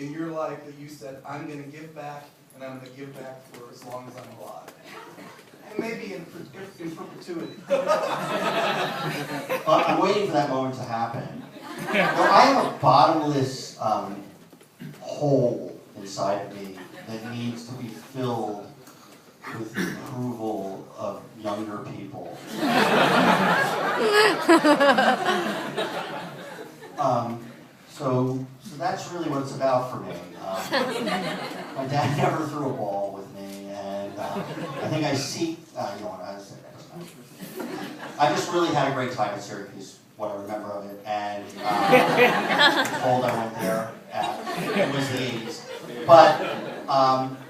in your life that you said, I'm going to give back, and I'm going to give back for as long as I'm alive? And maybe in perpetuity. I'm waiting for that moment to happen. Well, I have a bottomless hole inside of me that needs to be filled with the approval of younger people. So that's really what it's about for me. My dad never threw a ball with me, and I think I seek, I just really had a great time at Syracuse, what I remember of it, and told I went there, it was the 80s. But,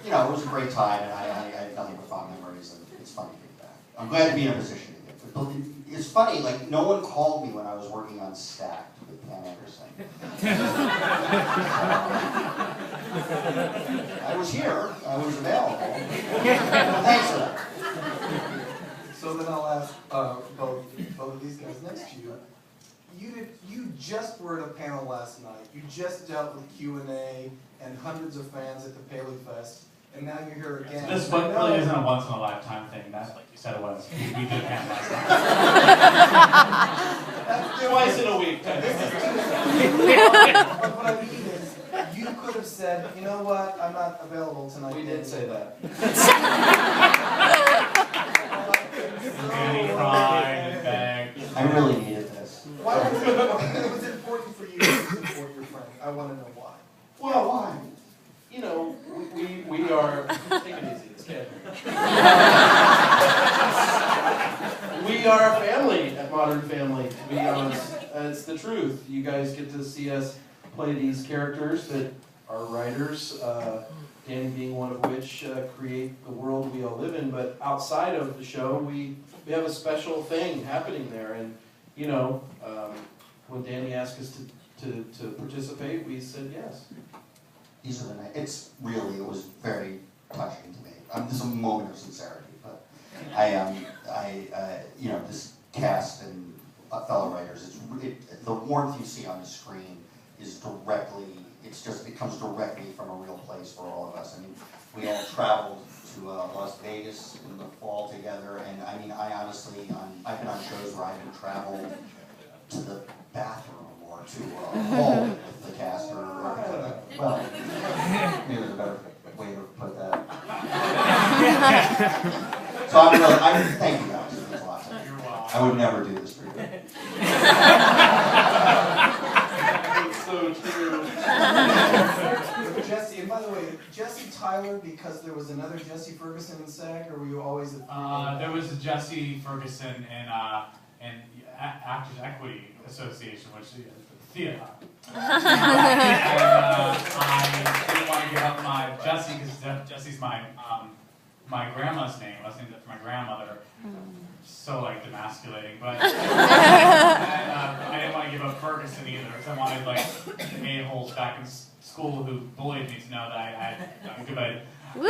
it was a great time, and I have nothing but fond memories, and it's fun to get back. I'm glad to be in a position to get back. It's funny, like, no one called me when I was working on Stacked with Pam Anderson. I was here, I was available. Thanks for that. So then I'll ask both of these guys next to you. You just were at a panel last night. You just dealt with Q&A and hundreds of fans at the Paley Fest, and now you're here again. This really isn't a once-in-a-lifetime thing. That's like you said it was. We did a panel last night. Twice in a week. What I mean is, you could have said, you know what, I'm not available tonight. We did say that. Danny cried and begged. I really needed this. Why was it important for you to support your friend? I want to know why. Well, why? We are. Take it easy. It's Kevin. We are a family at Modern Family. To be honest, it's the truth. You guys get to see us play these characters that are writers. Danny being one of which create the world we all live in. But outside of the show, we have a special thing happening there. And when Danny asked us to participate, we said yes. These are the nights. It was very touching to me. This is a moment of sincerity, but this cast and fellow writers, the warmth you see on the screen is directly, it comes directly from a real place for all of us. I mean, we all traveled to Las Vegas in the fall together, and I mean, I've been on shows where I even traveled to the bathroom or to a hall with the cast, well, maybe there's a better way to put that. So thank you guys. It means a lot to me. I would never do this for you. So true. Jesse, and by the way, Jesse Tyler, because there was another Jesse Ferguson in SAG, or were you always at there was a Jesse Ferguson in Actors Equity Association, which is theater. And I didn't want to give up my Jesse because Jesse's my grandma's name. I was named after my grandmother. So like demasculating, but and, I didn't want to give up Ferguson either, because I wanted like the a-holes back in school who bullied me to know that I'm good at it. Woo!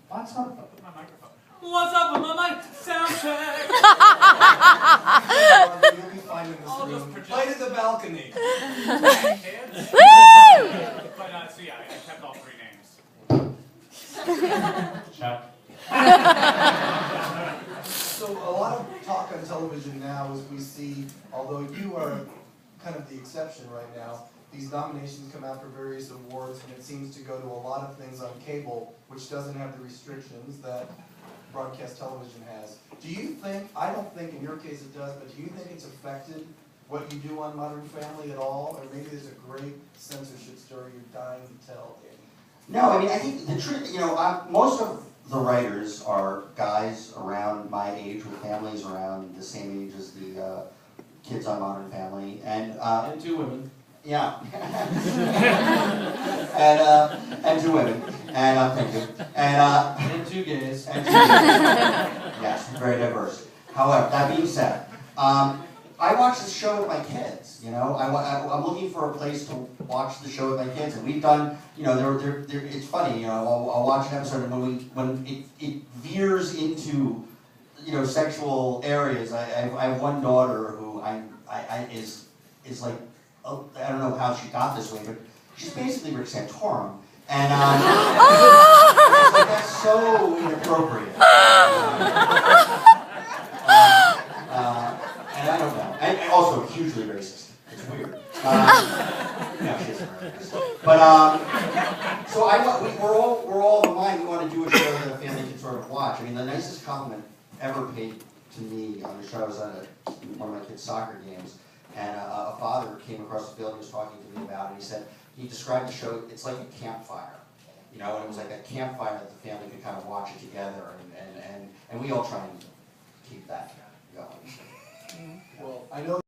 What's up with my microphone? What's up with my mic? Sound check. You'll be fine in this room. Play to the balcony. Woo! But so yeah, I kept all three names. Chuck. So a lot of talk on television now is we see, although you are kind of the exception right now, these nominations come out for various awards, and it seems to go to a lot of things on cable, which doesn't have the restrictions that broadcast television has. Do you think, I don't think in your case it does, but do you think it's affected what you do on Modern Family at all? Or maybe there's a great censorship story you're dying to tell, Danny? No, I mean, I think the truth, most of the writers are guys around my age with families around the same age as the kids on Modern Family, and two women. Yeah, and two women, and thank you, and two gays, and two gays. Yes, very diverse. However, that being said, I watch the show with my kids. I'm looking for a place to watch the show with my kids, and we've done. It's funny. I'll watch an episode, and when it veers into, sexual areas. I have one daughter who is like, I don't know how she got this way, but she's basically Rick Santorum. And it's like, that's so inappropriate. And I don't know. And also hugely racist. It's weird. No, she isn't racist. But so we're all of the mind. We want to do a show that a family can sort of watch. I mean, the nicest compliment ever paid to me on the show, I was at one of my kids' soccer games, and a father came across the field and was talking to me about it. He described the show, it's like a campfire, you know, and it was like a campfire that the family could kind of watch it together, and we all try and keep that going. Well, I know